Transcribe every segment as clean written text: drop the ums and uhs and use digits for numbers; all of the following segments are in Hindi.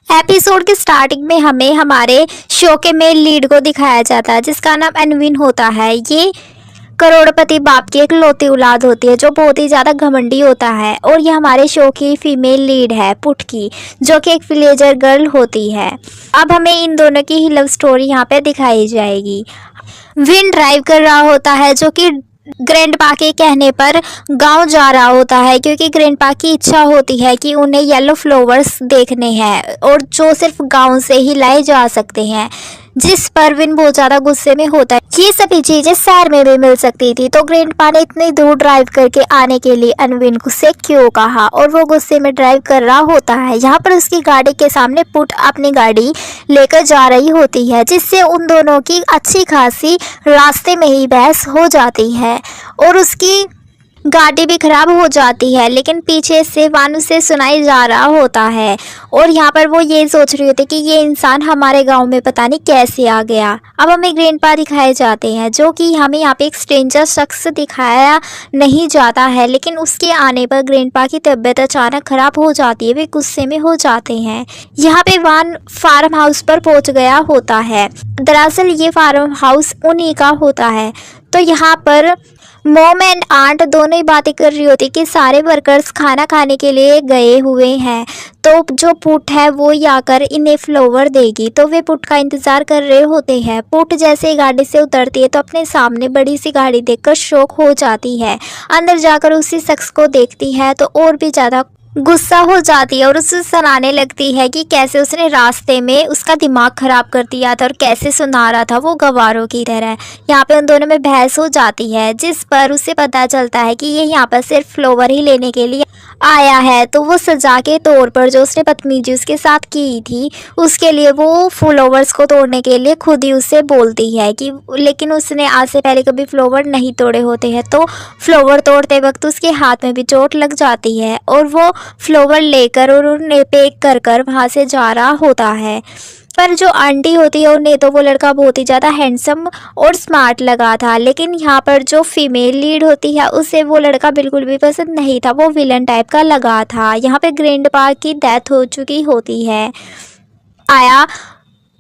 एपिसोड के स्टार्टिंग में हमें हमारे शो के मेन लीड को दिखाया जाता है जिसका नाम अनविन होता है। ये करोड़पति बाप की एक लौती औलाद होती है जो बहुत ही ज़्यादा घमंडी होता है और ये हमारे शो की फीमेल लीड है पुटकी, जो कि एक विलेजर गर्ल होती है। अब हमें इन दोनों की ही लव स्टोरी यहाँ पे दिखाई जाएगी। विन ड्राइव कर रहा होता है जो कि ग्रैंडपा के कहने पर गांव जा रहा होता है, क्योंकि ग्रैंडपा की इच्छा होती है कि उन्हें येलो फ्लावर्स देखने हैं और जो सिर्फ गांव से ही लाए जा सकते हैं, जिस पर विन बहुत ज़्यादा गुस्से में होता है। ये सभी चीज़ें शहर में भी मिल सकती थी, तो ग्रैंडपा ने इतनी दूर ड्राइव करके आने के लिए अनविन से क्यों कहा और वो गुस्से में ड्राइव कर रहा होता है। यहाँ पर उसकी गाड़ी के सामने पुट अपनी गाड़ी लेकर जा रही होती है, जिससे उन दोनों की अच्छी खासी रास्ते में ही बहस हो जाती है और उसकी गाड़ी भी खराब हो जाती है। लेकिन पीछे से वानु से सुनाई जा रहा होता है और यहाँ पर वो ये सोच रही होती है कि ये इंसान हमारे गांव में पता नहीं कैसे आ गया। अब हमें ग्रैंडपा दिखाए जाते हैं जो कि हमें यहाँ पे एक स्ट्रेंजर शख्स दिखाया नहीं जाता है, लेकिन उसके आने पर ग्रैंडपा की तबीयत अचानक खराब हो जाती है, वे गुस्से में हो जाते हैं। यहाँ पे वान फार्म हाउस पर पहुँच गया होता है। दरअसल ये फार्म हाउस उन्हीं का होता है। तो यहाँ पर मॉम एंड आंट दोनों ही बातें कर रही होती कि सारे वर्कर्स खाना खाने के लिए गए हुए हैं, तो जो पुट है वो आकर इन्हें फ्लावर देगी। तो वे पुट का इंतज़ार कर रहे होते हैं। पुट जैसे ही गाड़ी से उतरती है तो अपने सामने बड़ी सी गाड़ी देखकर शॉक हो जाती है। अंदर जाकर उसी शख्स को देखती है तो और भी ज़्यादा गुस्सा हो जाती है और उसे सुनाने लगती है कि कैसे उसने रास्ते में उसका दिमाग खराब कर दिया था और कैसे सुना रहा था वो गवारों की तरह। यहाँ पे उन दोनों में बहस हो जाती है, जिस पर उसे पता चलता है कि ये यहाँ पर सिर्फ फ्लावर ही लेने के लिए आया है। तो वो सजा के तौर पर जो उसने बदतमीजी उसके साथ की थी उसके लिए वो फ्लावर्स को तोड़ने के लिए खुद ही उससे बोलती है कि लेकिन उसने आज से पहले कभी फ्लावर नहीं तोड़े होते हैं। तो फ्लावर तोड़ते वक्त उसके हाथ में भी चोट लग जाती है और वो फ्लावर लेकर और उन्हें पैक कर कर वहाँ से जा रहा होता है। पर जो आंटी होती है उन्हें तो वो लड़का बहुत ही ज़्यादा हैंडसम और स्मार्ट लगा था, लेकिन यहाँ पर जो फीमेल लीड होती है उसे वो लड़का बिल्कुल भी पसंद नहीं था, वो विलन टाइप का लगा था। यहाँ पे ग्रैंडपा की डेथ हो चुकी होती है। आया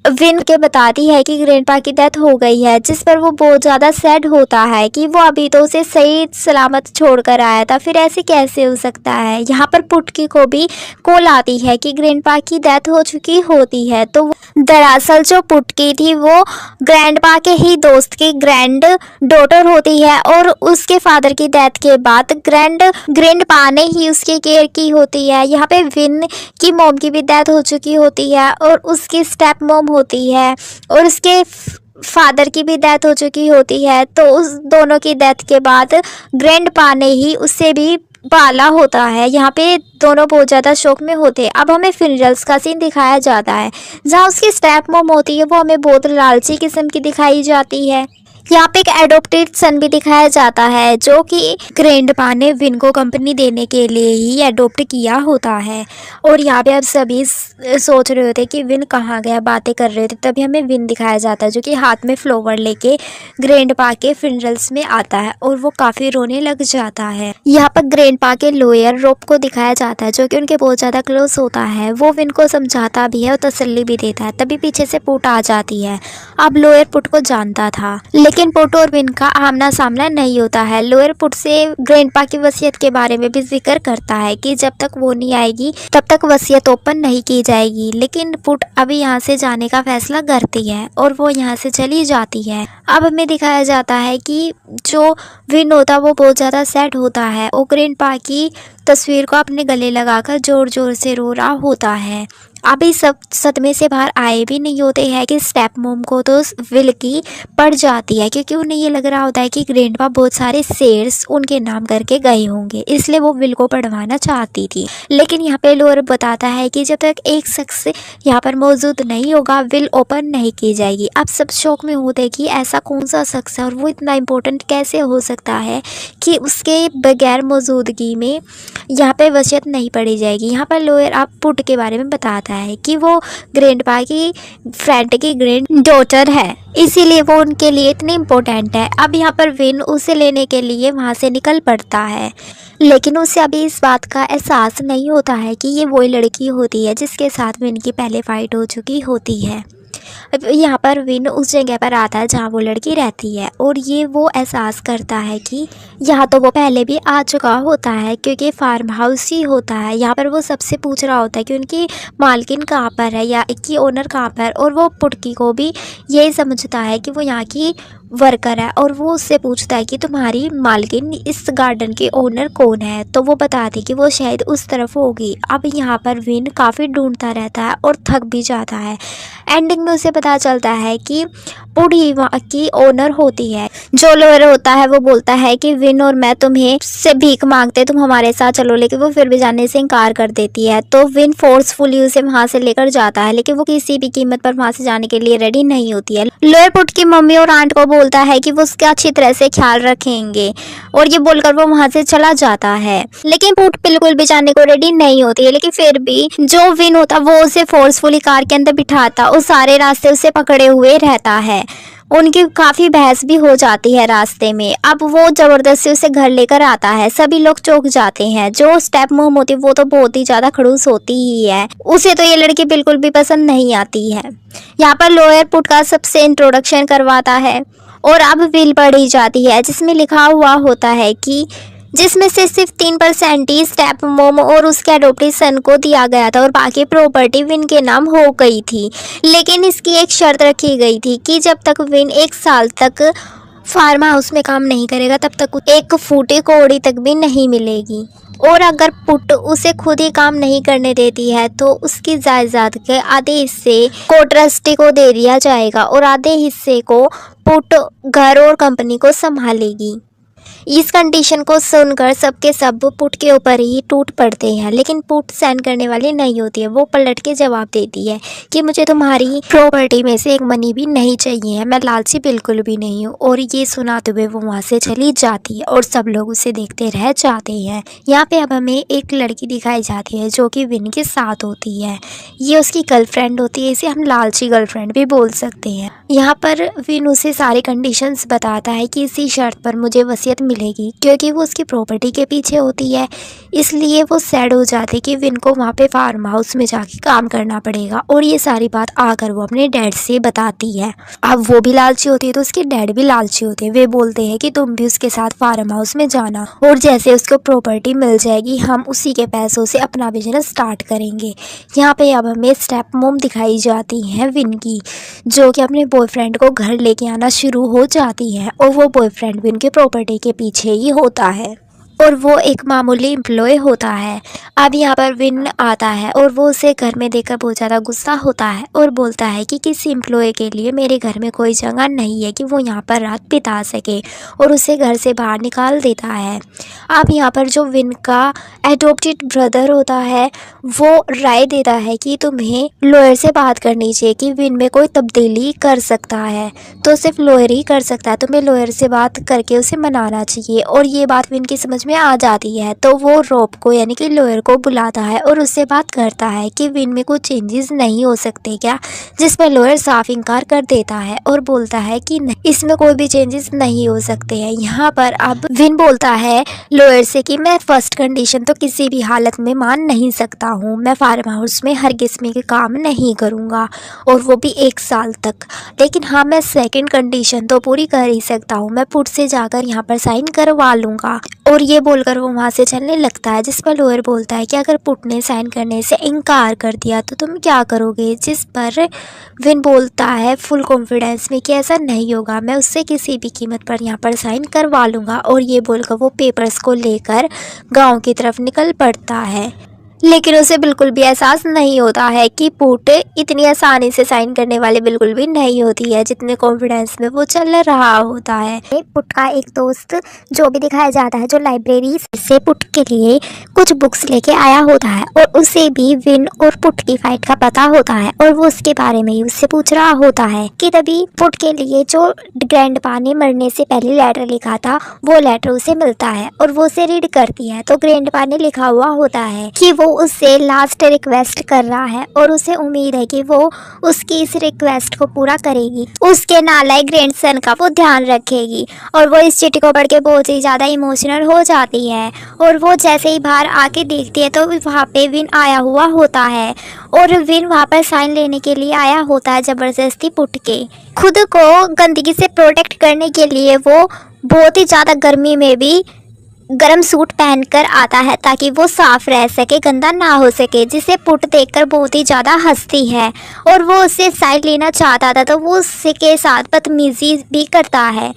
विन के बताती है कि ग्रैंडपा की डेथ हो गई है, जिस पर वो बहुत ज़्यादा सैड होता है कि वो अभी तो उसे सही सलामत छोड़कर आया था, फिर ऐसे कैसे हो सकता है। यहाँ पर पुटकी को भी कॉल आती है कि ग्रैंडपा की डेथ हो चुकी होती है। तो दरअसल जो पुटकी थी वो ग्रैंडपा के ही दोस्त की ग्रैंड डॉटर होती है और उसके फादर की डेथ के बाद ग्रैंडपा ने ही उसकी केयर की होती है। यहाँ पे विन की मॉम की भी डेथ हो चुकी होती है और उसकी स्टेप मॉम होती है और उसके फादर की भी डेथ हो चुकी होती है। तो उस दोनों की डेथ के बाद ग्रैंडपा ने ही उससे भी पाला होता है। यहाँ पे दोनों बहुत ज़्यादा शौक में होते हैं। अब हमें फिनरल्स का सीन दिखाया जाता है जहाँ उसकी स्टेप मॉम होती है वो हमें बहुत लालची किस्म की दिखाई जाती है। यहाँ पे एक एडोप्टेड सन भी दिखाया जाता है जो कि ग्रैंडपा ने विन को कंपनी देने के लिए ही एडोप्ट किया होता है। और यहाँ पे अब सभी सोच रहे होते कि विन कहाँ गया, बातें कर रहे थे, तभी हमें विन दिखाया जाता है जो कि हाथ में फ्लावर लेके ग्रैंडपा के फिनरल्स में आता है और वो काफ़ी रोने लग जाता है। यहाँ पर ग्रैंडपा के लॉयर रोब को दिखाया जाता है जो कि उनके बहुत ज़्यादा क्लोज होता है। वो विन को समझाता भी है और तसल्ली भी देता है। तभी पीछे से पुट आ जाती है। अब लॉयर पुट को जानता था, लेकिन पुट और विन का आमना सामना नहीं होता है। लॉयर पुट से ग्रैंडपा की वसीयत के बारे में भी जिक्र करता है कि जब तक वो नहीं आएगी तब तक वसीयत ओपन नहीं की जाएगी। लेकिन पुट अभी यहाँ से जाने का फैसला करती है और वो यहाँ से चली जाती है। अब हमें दिखाया जाता है कि जो विन होता वो बहुत ज़्यादा सैड होता है और ग्रैंडपा की तस्वीर को अपने गले लगाकर जोर जोर से रो रहा होता है। अभी सब सदमे से बाहर आए भी नहीं होते हैं कि स्टेप मोम को तो विल की पड़ जाती है, क्योंकि उन्हें ये लग रहा होता है कि ग्रैंडपा बहुत सारे शेयर्स उनके नाम करके गए होंगे, इसलिए वो विल को पढ़वाना चाहती थी। लेकिन यहाँ पे लोअर बताता है कि जब तक एक शख्स यहाँ पर मौजूद नहीं होगा विल ओपन नहीं की जाएगी। अब सब शौक में होते कि ऐसा कौन सा शख्स है और वो इतना इम्पोर्टेंट कैसे हो सकता है कि उसके बगैर मौजूदगी में यहाँ पे वसीयत नहीं पड़ी जाएगी। यहाँ पर लोअर आप पुट के बारे में बताता है कि वो ग्रैंडपा की फ्रेंड की ग्रैंड डॉटर है, इसीलिए वो उनके लिए इतनी इम्पोर्टेंट है। अब यहाँ पर विन उसे लेने के लिए वहाँ से निकल पड़ता है। लेकिन उसे अभी इस बात का एहसास नहीं होता है कि ये वही लड़की होती है जिसके साथ विन की पहले फाइट हो चुकी होती है। अब यहाँ पर विन उस जगह पर आता है जहाँ वो लड़की रहती है और ये वो एहसास करता है कि यहाँ तो वो पहले भी आ चुका होता है, क्योंकि फार्म हाउस ही होता है। यहाँ पर वो सबसे पूछ रहा होता है कि उनकी मालकिन कहाँ पर है या इनकी ओनर कहाँ पर, और वो पुटकी को भी यही समझता है कि वो यहाँ की वर्कर है और वो उससे पूछता है कि तुम्हारी मालकिन इस गार्डन के ओनर कौन है, तो वो बताती कि वो शायद उस तरफ होगी। अब यहाँ पर विन काफ़ी ढूंढता रहता है और थक भी जाता है। एंडिंग में उसे पता चलता है कि पुड़ी वहाँ की ओनर होती है। जो लोअर होता है वो बोलता है कि विन और मैं तुम्हें से भीख मांगते, तुम हमारे साथ चलो, लेकिन वो फिर भी जाने से इनकार कर देती है। तो विन फोर्सफुली उसे वहाँ से लेकर जाता है, लेकिन वो किसी भी कीमत पर वहाँ से जाने के लिए रेडी नहीं होती है। लोअर पुट की मम्मी और आंट को बोलता है कि वो उसका अच्छी तरह से ख्याल रखेंगे और ये बोलकर वो वहाँ से चला जाता है। लेकिन पुट बिल्कुल भी जाने को रेडी नहीं होती है, लेकिन फिर भी जो विन होता वो उसे फोर्सफुली कार के अंदर बिठाता और सारे रास्ते उसे पकड़े हुए रहता है। उनकी काफ़ी बहस भी हो जाती है रास्ते में। अब वो ज़बरदस्ती उसे घर लेकर आता है। सभी लोग चौंक जाते हैं। जो स्टेप मोम होती है वो तो बहुत ही ज़्यादा खड़ूस होती ही है, उसे तो ये लड़की बिल्कुल भी पसंद नहीं आती है। यहाँ पर लोअर पुट का सबसे इंट्रोडक्शन करवाता है और अब विल पढ़ी जाती है जिसमें लिखा हुआ होता है कि जिसमें से सिर्फ 3% ही स्टेप मोम और उसके अडोप्टेड सन को दिया गया था और बाकी प्रॉपर्टी विन के नाम हो गई थी। लेकिन इसकी एक शर्त रखी गई थी कि जब तक विन 1 साल तक फार्म हाउस में काम नहीं करेगा तब तक एक फूटी कौड़ी तक भी नहीं मिलेगी, और अगर पुट उसे खुद ही काम नहीं करने देती है तो उसकी जायदाद के आधे हिस्से को ट्रस्टी को दे दिया जाएगा और आधे हिस्से को पुट घर और कंपनी को संभालेगी। इस कंडीशन को सुनकर सबके सब पुट के ऊपर ही टूट पड़ते हैं, लेकिन पुट सहन करने वाली नहीं होती है। वो पलट के जवाब देती है कि मुझे तुम्हारी प्रॉपर्टी में से एक मनी भी नहीं चाहिए है, मैं लालची बिल्कुल भी नहीं हूँ। और ये सुनाते हुए वो वहाँ से चली जाती है और सब लोग उसे देखते रह जाते हैं। यहाँ पे अब हमें एक लड़की दिखाई जाती है जो कि विन के साथ होती है। ये उसकी गर्लफ्रेंड होती है, इसे हम लालची गर्लफ्रेंड भी बोल सकते हैं। यहाँ पर विन उसे सारे कंडीशंस बताता है कि इसी शर्त पर मुझे वसीयत मिलेगी, क्योंकि वो उसकी प्रॉपर्टी के पीछे होती है। इसलिए वो सैड हो जाती कि विन को वहाँ पे फार्म हाउस में जाके काम करना पड़ेगा, और ये सारी बात आकर वो अपने डैड से बताती है। अब वो भी लालची होती है तो उसके डैड भी लालची होते हैं। वे बोलते हैं कि तुम भी उसके साथ फार्म हाउस में जाना और जैसे उसको प्रॉपर्टी मिल जाएगी हम उसी के पैसों से अपना बिजनेस स्टार्ट करेंगे। यहाँ पे अब हमें स्टेप मोम दिखाई जाती है विन की, जो कि अपने बॉयफ्रेंड को घर लेके आना शुरू हो जाती है, और वो बॉयफ्रेंड विन के प्रॉपर्टी के पीछे ही होता है और वो एक मामूली एम्प्लॉय होता है। अब यहाँ पर विन आता है और वो उसे घर में देखकर बहुत ज़्यादा गुस्सा होता है और बोलता है कि किसी एम्प्लॉय के लिए मेरे घर में कोई जगह नहीं है कि वो यहाँ पर रात बिता सके, और उसे घर से बाहर निकाल देता है। अब यहाँ पर जो विन का एडॉप्टेड ब्रदर होता है वो राय देता है कि तुम्हें लॉयर से बात करनी चाहिए कि विन में कोई तब्दीली कर सकता है, तो सिर्फ लॉयर ही कर सकता है, तुम्हें लॉयर से बात करके उसे मनाना चाहिए। और ये बात विन की समझ में आ जाती है तो वो रॉब को यानी कि लॉयर को बुलाता है और उससे बात करता है कि विन में कुछ चेंजेस नहीं हो सकते क्या, जिसमें लॉयर साफ इनकार कर देता है और बोलता है कि नहीं, इसमें कोई भी चेंजेस नहीं हो सकते हैं। यहाँ पर अब विन बोलता है लॉयर से कि मैं फर्स्ट कंडीशन तो किसी भी हालत में मान नहीं सकता हूँ, मैं फार्म हाउस में हर किस्म के काम नहीं करूँगा और वो भी 1 साल तक, लेकिन हाँ मैं सेकंड कंडीशन तो पूरी कर ही सकता हूँ, मैं पुट से जाकर यहाँ पर साइन करवा लूँगा। और ये बोलकर वो वहाँ से चलने लगता है, जिस पर लॉयर बोलता है कि अगर पुट ने साइन करने से इनकार कर दिया तो तुम क्या करोगे, जिस पर विन बोलता है फुल कॉन्फिडेंस में कि ऐसा नहीं होगा, मैं उससे किसी भी कीमत पर यहाँ पर साइन करवा लूँगा। और ये बोलकर वो पेपर्स को लेकर गांव की तरफ निकल पड़ता है, लेकिन उसे बिल्कुल भी एहसास नहीं होता है कि पुट इतनी आसानी से साइन करने वाले बिल्कुल भी नहीं होती है जितने कॉन्फिडेंस में वो चल रहा होता है। पुट का एक दोस्त जो भी दिखाया जाता है जो लाइब्रेरी से पुट के लिए कुछ बुक्स लेके आया होता है और उसे भी विन और पुट की फाइट का पता होता है और वो उसके बारे में ही उससे पूछ रहा होता है कि तभी पुट के लिए जो ग्रैंडपा ने मरने से पहले लेटर लिखा था वो लेटर उसे मिलता है और वो उसे रीड करती है। तो ग्रैंडपा ने लिखा हुआ होता है कि वो उससे लास्ट रिक्वेस्ट कर रहा है और उसे उम्मीद है कि वो उसकी इस रिक्वेस्ट को पूरा करेगी, उसके नालायक ग्रैंडसन का वो ध्यान रखेगी। और वो इस चिट्ठी को पढ़ के बहुत ही ज़्यादा इमोशनल हो जाती है और वो जैसे ही बाहर आके देखती है तो वहाँ पे विन आया हुआ होता है और विन वहाँ पर साइन लेने के लिए आया होता है ज़बरदस्ती पुट के। खुद को गंदगी से प्रोटेक्ट करने के लिए वो बहुत ही ज़्यादा गर्मी में भी गरम सूट पहनकर आता है ताकि वो साफ रह सके, गंदा ना हो सके, जिसे पुट देखकर बहुत ही ज़्यादा हंसती है और वो उससे साइन लेना चाहता था तो वो उसके साथ बदतमीजी भी करता है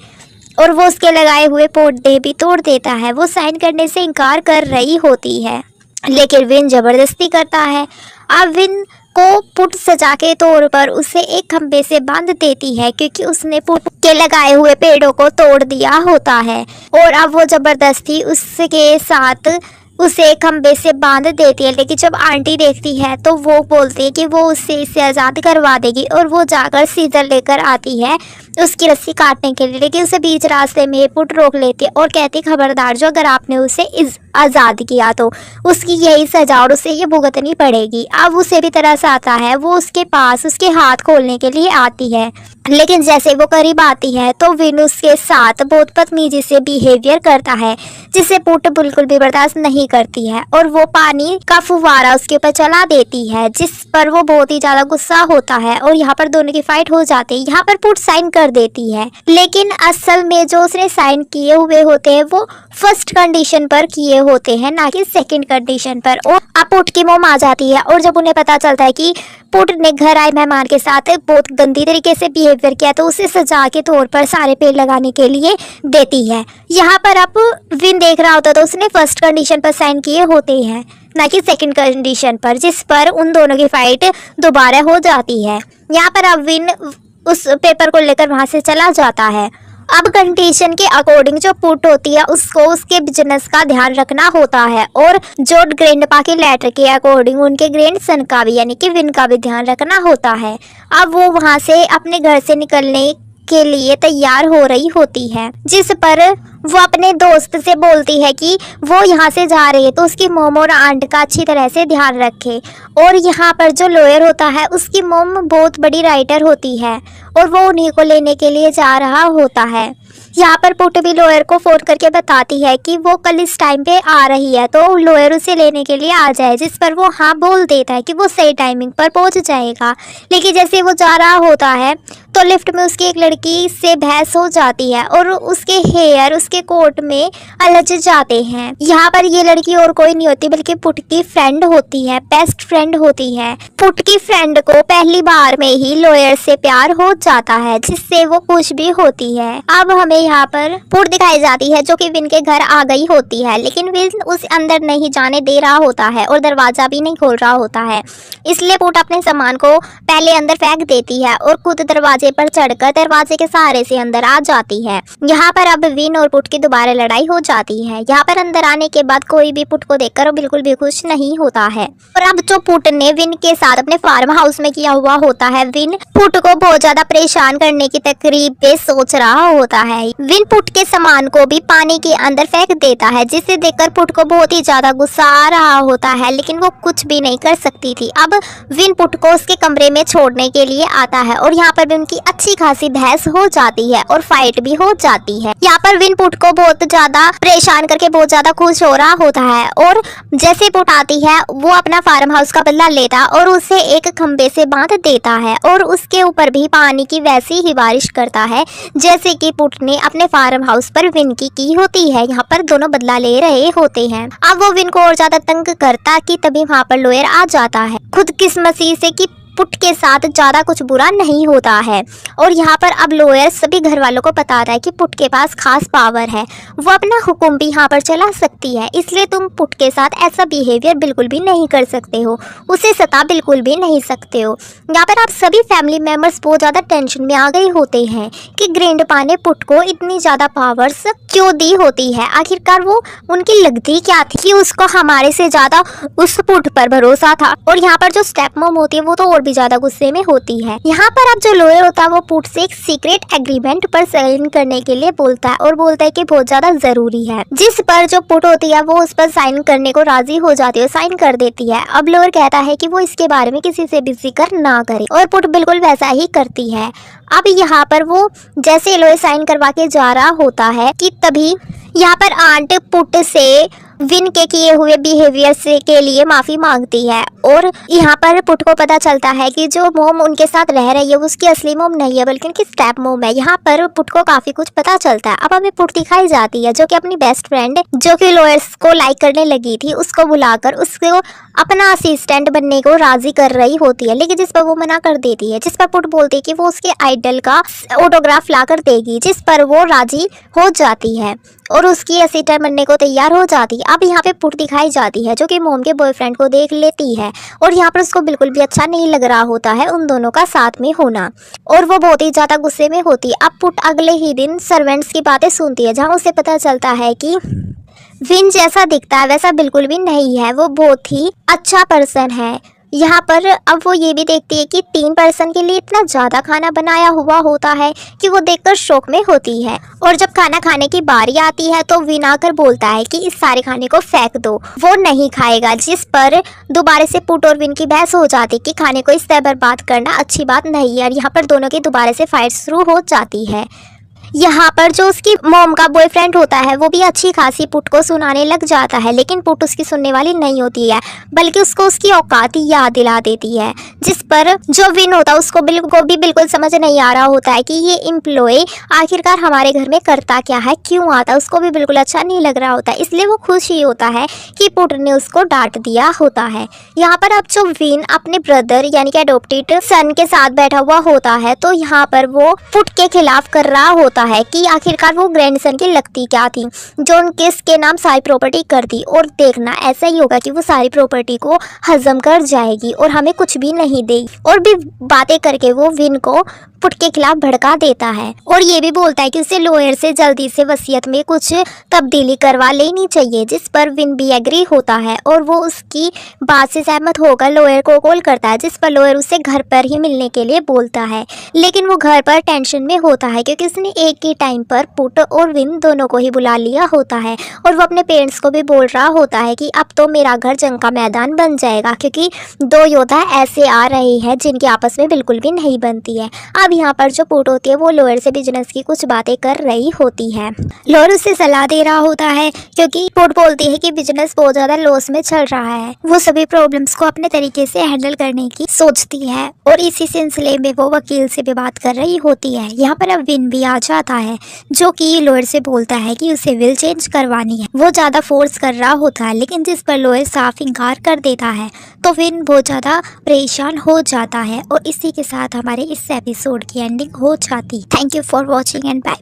और वो उसके लगाए हुए पौधे भी तोड़ देता है। वो साइन करने से इनकार कर रही होती है लेकिन विन ज़बरदस्ती करता है। अब विन को पुट सजा के तौर पर उसे एक खंबे से बांध देती है क्योंकि उसने पुट के लगाए हुए पेड़ों को तोड़ दिया होता है और अब वो ज़बरदस्ती उसके साथ उसे खंबे से बांध देती है। लेकिन जब आंटी देखती है तो वो बोलती है कि वो उससे इसे आज़ाद करवा देगी और वो जाकर सीजर लेकर आती है उसकी रस्सी काटने के लिए। लेकिन उसे बीच रास्ते में पुट रोक लेती है और कहती खबरदार जो अगर आपने उसे आज़ाद किया तो उसकी यही सजा और उसे ये भुगतनी पड़ेगी। अब उसे भी तरस आता है, वो उसके पास उसके हाथ खोलने के लिए आती है लेकिन जैसे वो करीब आती है तो विन उसके साथ बहुत बदतमीजी से बिहेवियर करता है जिसे पुट बिल्कुल भी बर्दाश्त नहीं करती है और वो पानी का फुवारा उसके ऊपर चला देती है जिस पर वो बहुत ही ज़्यादा गुस्सा होता है और यहाँ पर दोनों की फाइट हो जाती है। यहाँ पर पुट साइन कर देती है लेकिन असल में जो उसने साइन किए हुए होते हैं वो फर्स्ट कंडीशन पर किए होते हैं ना कि सेकंड कंडीशन पर। और अब पुट की मोम आ जाती है और जब उन्हें पता चलता है कि पुट ने घर आए मेहमान के साथ बहुत गंदी तरीके से बिहेवियर किया तो उसे सजा के तौर पर सारे पेड़ लगाने के लिए देती है। यहाँ पर अब विन देख रहा होता तो उसने फर्स्ट कंडीशन पर साइन किए होते हैं ना कि सेकंड कंडीशन पर, जिस पर उन दोनों की फाइट दोबारा हो जाती है। यहाँ पर अब विन उस पेपर को लेकर वहाँ से चला जाता है। अब कंडीशन के अकॉर्डिंग जो पुट होती है उसको उसके बिजनेस का ध्यान रखना होता है और जो ग्रैंडपा के लेटर के अकॉर्डिंग उनके ग्रैंडसन का भी यानी कि विन का भी ध्यान रखना होता है। अब वो वहाँ से अपने घर से निकलने के लिए तैयार हो रही होती है जिस पर वो अपने दोस्त से बोलती है कि वो यहाँ से जा रही है तो उसकी मोम और आंट का अच्छी तरह से ध्यान रखे। और यहाँ पर जो लॉयर होता है उसकी मोम बहुत बड़ी राइटर होती है और वो उन्हीं को लेने के लिए जा रहा होता है। यहाँ पर पुट भी लॉयर को फ़ोन करके बताती है कि वो कल इस टाइम पे आ रही है तो लॉयर उसे लेने के लिए आ जाए, जिस पर वो हाँ बोल देता है कि वो सही टाइमिंग पर पहुँच जाएगा। लेकिन जैसे वो जा रहा होता है तो लिफ्ट में उसकी एक लड़की से बहस हो जाती है और उसके हेयर उसके कोट में अलझ जाते हैं। यहाँ पर ये लड़की और कोई नहीं होती बल्कि पुट की फ्रेंड होती है, बेस्ट फ्रेंड होती है। पुट की फ्रेंड को पहली बार में ही लॉयर से प्यार हो जाता है जिससे वो खुश भी होती है। अब हमें यहाँ पर पुट दिखाई जाती है जो कि विन के घर आ गई होती है लेकिन विन उसे अंदर नहीं जाने दे रहा होता है और दरवाजा भी नहीं खोल रहा होता है, इसलिए पुट अपने सामान को पहले अंदर फेंक देती है और खुद दरवाजे पर चढ़कर दरवाजे के सहारे से अंदर आ जाती है। यहाँ पर अब विन और पुट की दोबारा लड़ाई हो जाती है। यहाँ पर अंदर आने के बाद कोई भी पुट को देखकर बिल्कुल भी खुश नहीं होता है और अब जो पुट ने विन के साथ अपने फार्म हाउस में किया हुआ होता है, विन पुट को बहुत ज्यादा परेशान करने की तकरीब पे सोच रहा होता है। विन पुट के सामान को भी पानी के अंदर फेंक देता है जिसे देखकर पुट को बहुत ही ज्यादा गुस्सा आ रहा होता है लेकिन वो कुछ भी नहीं कर सकती थी। अब विन पुट को उसके कमरे में छोड़ने के लिए आता है और यहाँ पर भी उनकी अच्छी खासी बहस हो जाती है और फाइट भी हो जाती है। यहाँ पर विन पुट को बहुत ज्यादा परेशान करके बहुत ज्यादा खुश हो रहा होता है और जैसे पुट आती है वो अपना फार्म हाउस का बदला लेता और उसे एक खंबे से बांध देता है और उसके ऊपर भी पानी की वैसी ही बारिश करता है जैसे कि पुट ने अपने फार्म हाउस पर विन की होती है। यहाँ पर दोनों बदला ले रहे होते हैं। अब वो विन को और ज्यादा तंग करता कि तभी वहाँ पर लॉयर आ जाता है खुदकिस्मती से कि पुट के साथ ज़्यादा कुछ बुरा नहीं होता है। और यहाँ पर अब लॉयर सभी घर वालों को बताता है कि पुट के पास खास पावर है, वो अपना हुक्म भी यहाँ पर चला सकती है, इसलिए तुम पुट के साथ ऐसा बिहेवियर बिल्कुल भी नहीं कर सकते हो, उसे सता बिल्कुल भी नहीं सकते हो। यहाँ पर आप सभी फैमिली मेम्बर्स बहुत ज़्यादा टेंशन में आ गए होते हैं कि ग्रैंडपा ने पुट को इतनी ज़्यादा पावर्स क्यों दी होती है, आखिरकार वो उनकी लगती क्या थी कि उसको हमारे से ज़्यादा उस पुट पर भरोसा था। और यहाँ पर जो स्टेप मॉम होती है वो तो और भी ही ज्यादा गुस्से में होती है। यहाँ पर अब जो लॉयर होता है वो पुट से एक सीक्रेट एग्रीमेंट पर साइन करने के लिए बोलता है और बोलता है कि बहुत ज्यादा जरूरी है, जिस पर जो पुट होती है वो उस पर साइन करने को राजी हो जाती है, साइन कर देती है। अब लॉयर कहता है कि वो इसके बारे में किसी से भी जिक्र ना करे और पुट बिल्कुल वैसा ही करती है। अब यहाँ पर वो जैसे लॉयर साइन करवा के जा रहा होता है कि तभी यहाँ पर आंट पुट से विन के किए हुए बिहेवियर से के लिए माफी मांगती है और यहाँ पर पुट को पता चलता है कि जो मोम उनके साथ रह रही है वो उसकी असली मोम नहीं है बल्कि उनकी स्टेप मोम है। यहाँ पर पुट को काफी कुछ पता चलता है। अब हमें पुट दिखाई जाती है जो कि अपनी बेस्ट फ्रेंड जो कि लॉयर्स को लाइक करने लगी थी उसको बुलाकर उसको अपना असिस्टेंट बनने को राजी कर रही होती है, लेकिन जिस पर वो मना कर देती है, जिस पर पुट बोलती है कि वो उसके आइडल का ऑटोग्राफ ला कर देगी, जिस पर वो राजी हो जाती है और उसकी असिस्टेंट बनने को तैयार हो जाती है। अब यहाँ पे पुट दिखाई जाती है जो कि मोम के बॉयफ्रेंड को देख लेती है और यहाँ पर उसको बिल्कुल भी अच्छा नहीं लग रहा होता है उन दोनों का साथ में होना और वो बहुत ही ज्यादा गुस्से में होती है। अब पुट अगले ही दिन सर्वेंट्स की बातें सुनती है जहाँ उसे पता चलता है कि विन जैसा दिखता है वैसा बिल्कुल भी नहीं है, वो बहुत ही अच्छा पर्सन है। यहाँ पर अब वो ये भी देखती है कि 3 पर्सन के लिए इतना ज़्यादा खाना बनाया हुआ होता है कि वो देखकर शौक में होती है और जब खाना खाने की बारी आती है तो विन आकर बोलता है कि इस सारे खाने को फेंक दो, वो नहीं खाएगा, जिस पर दोबारा से पुट और विन की बहस हो जाती कि खाने को इस तरह बर्बाद करना अच्छी बात नहीं है और यहाँ पर दोनों की दोबारा से फाइट शुरू हो जाती है। यहाँ पर जो उसकी मॉम का बॉयफ्रेंड होता है वो भी अच्छी खासी पुट को सुनाने लग जाता है, लेकिन पुट उसकी सुनने वाली नहीं होती है बल्कि उसको उसकी औकात ही याद दिला देती है, जिस पर जो विन होता है उसको बिल्कुल समझ नहीं आ रहा होता है कि ये एम्प्लॉय आखिरकार हमारे घर में करता क्या है, क्यों आता है, उसको भी बिल्कुल अच्छा नहीं लग रहा होता है। इसलिए वो खुश ही होता है कि पुट ने उसको डांट दिया होता है। यहाँ पर अब जो विन अपने ब्रदर यानी कि अडॉप्टेड सन के साथ बैठा हुआ होता है तो यहाँ पर वो पुट के खिलाफ कर रहा होता है कि आखिरकार वो ग्रैंडसन की लगती क्या थी जो उनके इसके नाम सारी प्रॉपर्टी कर दी और देखना ऐसा ही होगा कि वो सारी प्रॉपर्टी को हजम कर जाएगी और हमें कुछ भी नहीं देगी और भी बातें करके वो विन को पुट के खिलाफ भड़का देता है और ये भी बोलता है कि उसे लॉयर से जल्दी से वसीयत में कुछ तब्दीली करवा लेनी चाहिए, जिस पर विन भी एग्री होता है और वो उसकी बात से सहमत होकर लॉयर को कॉल करता है, जिस पर लॉयर उसे घर पर ही मिलने के लिए बोलता है। लेकिन वो घर पर टेंशन में होता है क्योंकि उसने एक ही टाइम पर पुट और विन दोनों को ही बुला लिया होता है और वो अपने पेरेंट्स को भी बोल रहा होता है कि अब तो मेरा घर जंग का मैदान बन जाएगा क्योंकि 2 योद्धा ऐसे आ रहे हैं जिनकी आपस में बिल्कुल भी नहीं बनती है। अब यहाँ पर जो पुट होती है वो लॉयर से बिजनेस की कुछ बातें कर रही होती है। लॉयर उसे सलाह दे रहा होता है क्योंकि पुट बोलती है कि बिजनेस बहुत ज्यादा लॉस में चल रहा है, वो सभी प्रॉब्लम्स को अपने तरीके से हैंडल करने की सोचती है और इसी सिलसिले में वो वकील से भी बात कर रही होती है। यहाँ पर अब विन भी आ जाता है जो कि लॉयर से बोलता है कि उसे विल चेंज करवानी है। वो ज्यादा फोर्स कर रहा होता है लेकिन जिस पर लॉयर साफ इनकार कर देता है तो विन बहुत ज्यादा परेशान हो जाता है और इसी के साथ हमारे इस एपिसोड की एंडिंग हो जाती। Thank you for watching and bye.